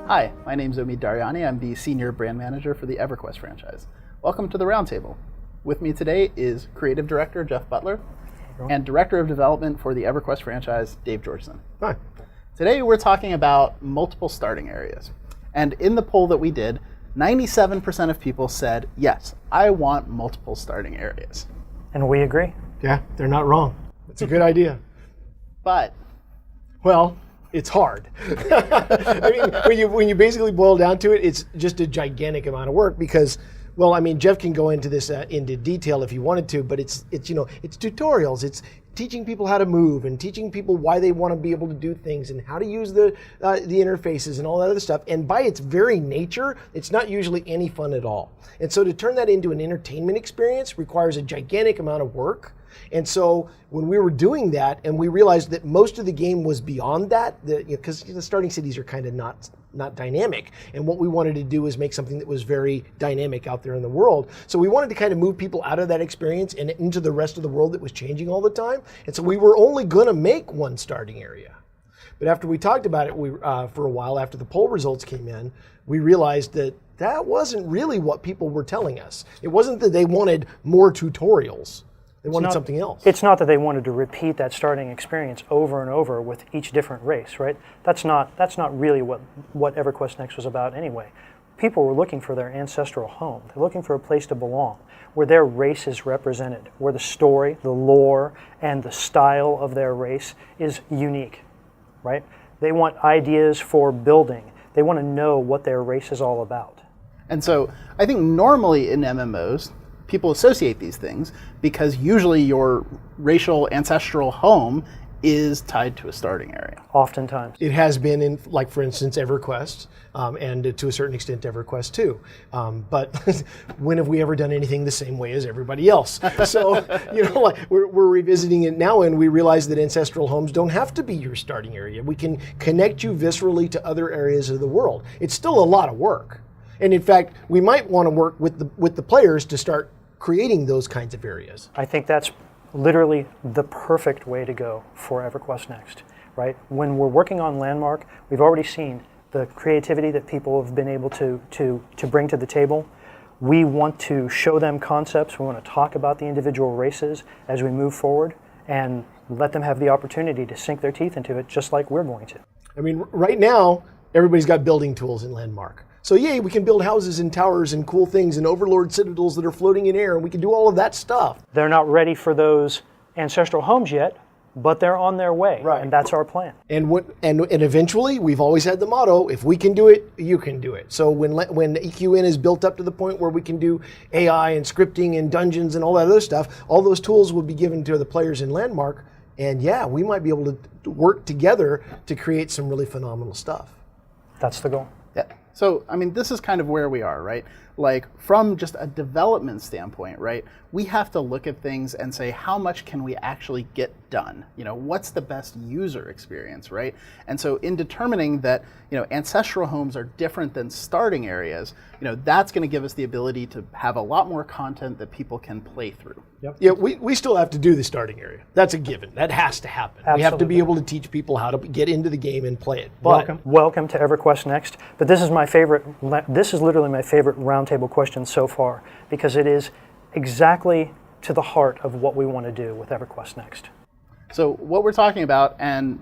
Hi, my name is Omid Daryani. I'm the Senior Brand Manager for the EverQuest franchise. Welcome to the Roundtable. With me today is Creative Director Jeff Butler and Director of Development for the EverQuest franchise, Dave Georgeson. Hi. Today we're talking about multiple starting areas. And in the poll that we did, 97% of people said, yes, I want multiple starting areas. And we agree. Yeah, they're not wrong. It's a good idea. But, well, it's hard. I mean, when you basically boil down to it, it's just a gigantic amount of work because, well, I mean, Jeff can go into this into detail if he wanted to, but it's tutorials. It's teaching people how to move and teaching people why they want to be able to do things and how to use the interfaces and all that other stuff. And by its very nature, it's not usually any fun at all. And so to turn that into an entertainment experience requires a gigantic amount of work. And so when we were doing that, and we realized that most of the game was beyond that, because the starting cities are kind of not dynamic. And what we wanted to do was make something that was very dynamic out there in the world. So we wanted to kind of move people out of that experience and into the rest of the world that was changing all the time. And so we were only going to make one starting area. But after we talked about it for a while, after the poll results came in, we realized that wasn't really what people were telling us. It wasn't that they wanted more tutorials. They wanted something else. It's not that they wanted to repeat that starting experience over and over with each different race, right? That's not really what EverQuest Next was about anyway. People were looking for their ancestral home. They're looking for a place to belong, where their race is represented, where the story, the lore, and the style of their race is unique, right? They want ideas for building. They want to know what their race is all about. and so I think normally in MMOs, people associate these things because usually your racial ancestral home is tied to a starting area. Oftentimes. It has been in, like, for instance, EverQuest, and to a certain extent EverQuest 2. But when have we ever done anything the same way as everybody else? So, we're revisiting it now, and we realize that ancestral homes don't have to be your starting area. We can connect you viscerally to other areas of the world. It's still a lot of work. And in fact, we might want to work with the players to start creating those kinds of areas. I think that's literally the perfect way to go for EverQuest Next, right? When we're working on Landmark, we've already seen the creativity that people have been able to bring to the table. We want to show them concepts. We want to talk about the individual races as we move forward and let them have the opportunity to sink their teeth into it just like we're going to. I mean, right now, everybody's got building tools in Landmark. So yay, we can build houses and towers and cool things and overlord citadels that are floating in air, and we can do all of that stuff. They're not ready for those ancestral homes yet, but they're on their way, right. And that's our plan. And eventually, we've always had the motto, if we can do it, you can do it. So when EQN is built up to the point where we can do AI and scripting and dungeons and all that other stuff, all those tools will be given to the players in Landmark, and yeah, we might be able to work together to create some really phenomenal stuff. That's the goal. Yeah. So, I mean, this is kind of where we are, right? Like, from just a development standpoint, right? We have to look at things and say, how much can we actually get done? What's the best user experience, right? And so in determining that, ancestral homes are different than starting areas, that's going to give us the ability to have a lot more content that people can play through. Yep. Yeah, we still have to do the starting area. That's a given. That has to happen. Absolutely. We have to be able to teach people how to get into the game and play it. But welcome to EverQuest Next. But this is literally my favorite roundtable question so far, because it is exactly to the heart of what we want to do with EverQuest Next. So what we're talking about, and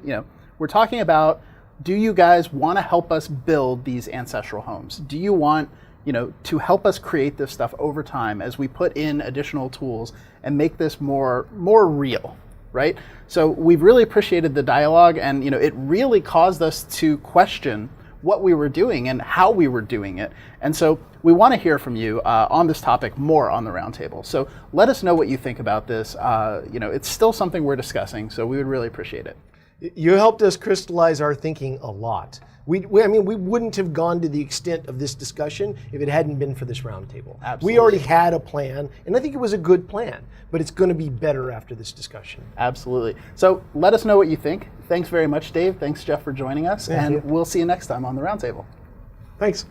we're talking about, do you guys want to help us build these ancestral homes? Do you want to help us create this stuff over time as we put in additional tools and make this more real, right? So we've really appreciated the dialogue, and it really caused us to question what we were doing and how we were doing it. And so we want to hear from you on this topic more on the roundtable. So let us know what you think about this. It's still something we're discussing, so we would really appreciate it. You helped us crystallize our thinking a lot. We wouldn't have gone to the extent of this discussion if it hadn't been for this roundtable. Absolutely. We already had a plan, and I think it was a good plan, but it's going to be better after this discussion. Absolutely. So let us know what you think. Thanks very much, Dave. Thanks, Jeff, for joining us, Thank you. We'll see you next time on the roundtable. Thanks.